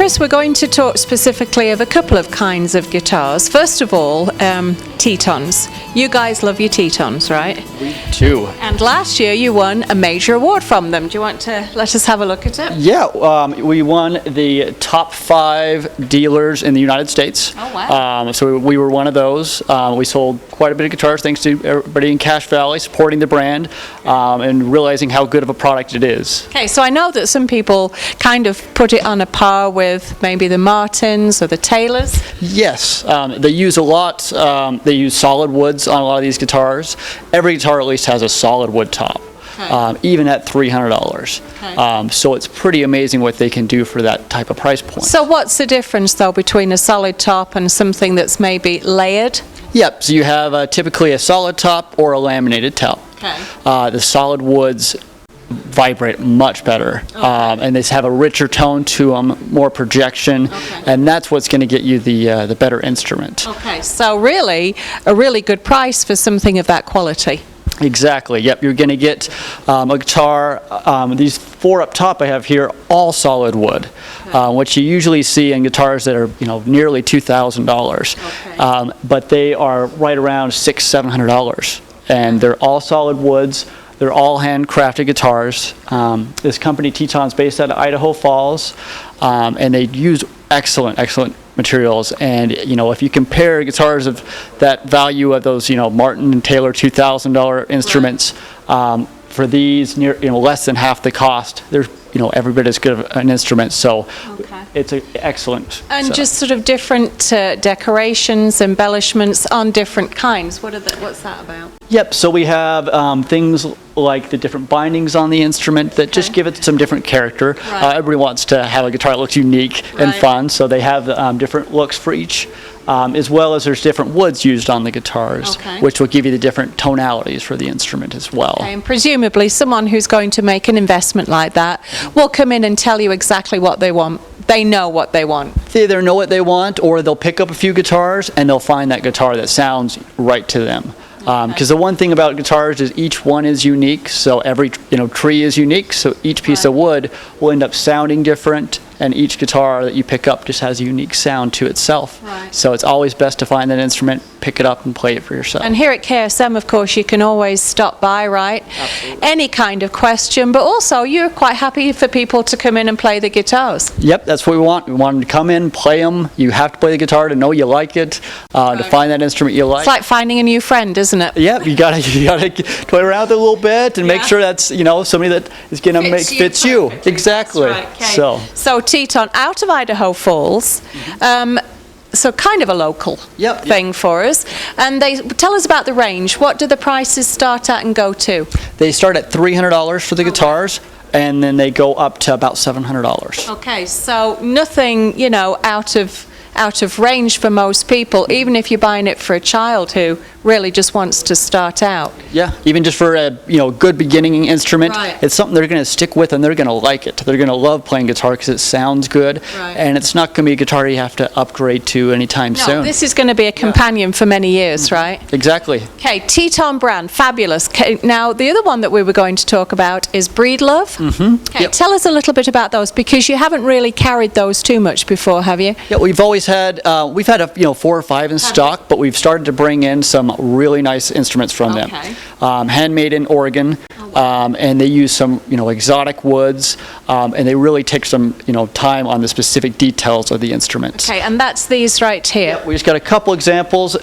this, we're going to talk specifically of a couple of kinds of guitars. First of all, Tetons. You guys love your Tetons, right? We do. And last year you won a major award from them. Do you want to let us have a look at it? Yeah, we won the top 5 dealers in the United States. Oh, wow. So we were one of those. We sold quite a bit of guitars thanks to everybody in Cache Valley supporting the brand and realizing how good of a product it is. Okay, so I know that some people kind of put it on a par with maybe the Martins or the Taylors. Yes, they use a lot. They use solid woods on a lot of these guitars. Every guitar at least has a solid wood top. Okay. Even at $300. Okay. So it's pretty amazing what they can do for that type of price point. So what's the difference, though, between a solid top and something that's maybe layered? Yep, so you have typically a solid top or a laminated top. Okay. The solid woods vibrate much better, okay. And they have a richer tone to them, more projection, okay. And that's what's going to get you the better instrument. Okay, so really, a really good price for something of that quality. Exactly. Yep. You're going to get a guitar. These 4 up top I have here, all solid wood. Okay. What you usually see in guitars that are, nearly $2,000. Okay. But they are right around $600-700, and they're all solid woods. They're all handcrafted guitars. This company Teton's based out of Idaho Falls, and they use excellent materials. And if you compare guitars of that value of those Martin and Taylor $2,000 instruments, right. For these less than half the cost, they're every bit as good of an instrument. So okay. It's excellent. And just sort of different decorations, embellishments on different kinds. What's that about? Yep. So we have things like the different bindings on the instrument that just give it some different character. Right. Everybody wants to have a guitar that looks unique and fun, so they have different looks for each. As well as there's different woods used on the guitars, okay. Which will give you the different tonalities for the instrument as well. Okay, and presumably someone who's going to make an investment like that will come in and tell you exactly what they want. They know what they want. They either know what they want, or they'll pick up a few guitars and they'll find that guitar that sounds right to them. Because the one thing about guitars is each one is unique, so every tree is unique, so each piece of wood will end up sounding different, and each guitar that you pick up just has a unique sound to itself. Right. So it's always best to find that instrument, pick it up, and play it for yourself. And here at KSM, of course, you can always stop by, right? Absolutely. Any kind of question, but also you're quite happy for people to come in and play the guitars. Yep, that's what we want. We want them to come in, play them. You have to play the guitar to know you like it, to find that instrument you like. It's like finding a new friend, isn't it? Yep, you gotta toy around with it a little bit and make sure that's somebody that is gonna fits you. Exactly. Right. Okay. So Teton, out of Idaho Falls. So kind of a local thing for us. And they tell us about the range. What do the prices start at and go to? They start at $300 for the guitars, and then they go up to about $700. Okay, so nothing, out of range for most people, even if you're buying it for a child who really just wants to start out. Yeah, even just for a good beginning instrument, right. It's something they're going to stick with and they're going to like it. They're going to love playing guitar because it sounds good, right. And it's not going to be a guitar you have to upgrade to anytime soon. No, this is going to be a companion for many years, right? Exactly. Okay, Teton brand, fabulous. Okay, now the other one that we were going to talk about is Breedlove. Mm-hmm. Okay, tell us a little bit about those, because you haven't really carried those too much before, have you? Yeah, we've always had 4 or 5 in stock, but we've started to bring in some really nice instruments from them. Handmade in Oregon, and they use some exotic woods, and they really take some time on the specific details of the instruments. Okay, and that's these right here. Yeah, we just got a couple examples.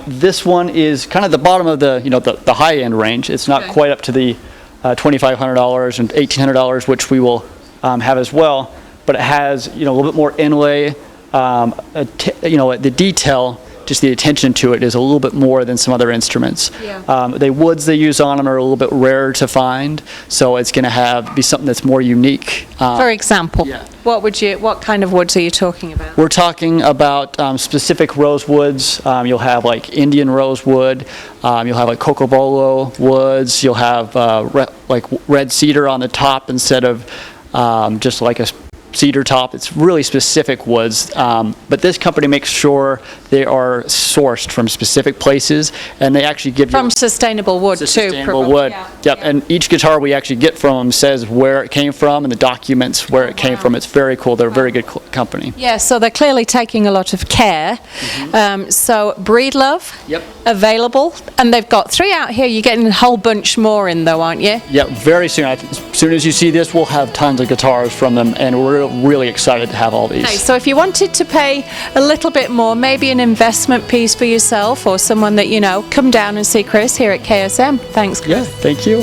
This one is kind of the bottom of the high end range. It's not quite up to the $2,500 and $1,800, which we will have as well, but it has a little bit more inlay. The detail, just the attention to it, is a little bit more than some other instruments. Yeah. The woods they use on them are a little bit rarer to find, so it's going to be something that's more unique. For example, what kind of woods are you talking about? We're talking about specific rosewoods. You'll have like Indian rosewood. You'll have like cocobolo woods. You'll have like red cedar on the top instead of just like a cedar top. It's really specific woods. But this company makes sure they are sourced from specific places, and they actually give you From sustainable wood, too. sustainable wood. Yeah. Yep, and each guitar we actually get from them says where it came from and the documents where it came from. It's very cool. They're a very good company. Yeah, so they're clearly taking a lot of care. So Breedlove, Yep. available, and they've got 3 out here. You're getting a whole bunch more in, though, aren't you? Yeah, very soon. As soon as you see this, we'll have tons of guitars from them, and we're really excited to have all these. Okay, so if you wanted to pay a little bit more, maybe an investment piece for yourself or someone that you know, come down and see Chris here at KSM. Thanks, Chris. Yeah, thank you.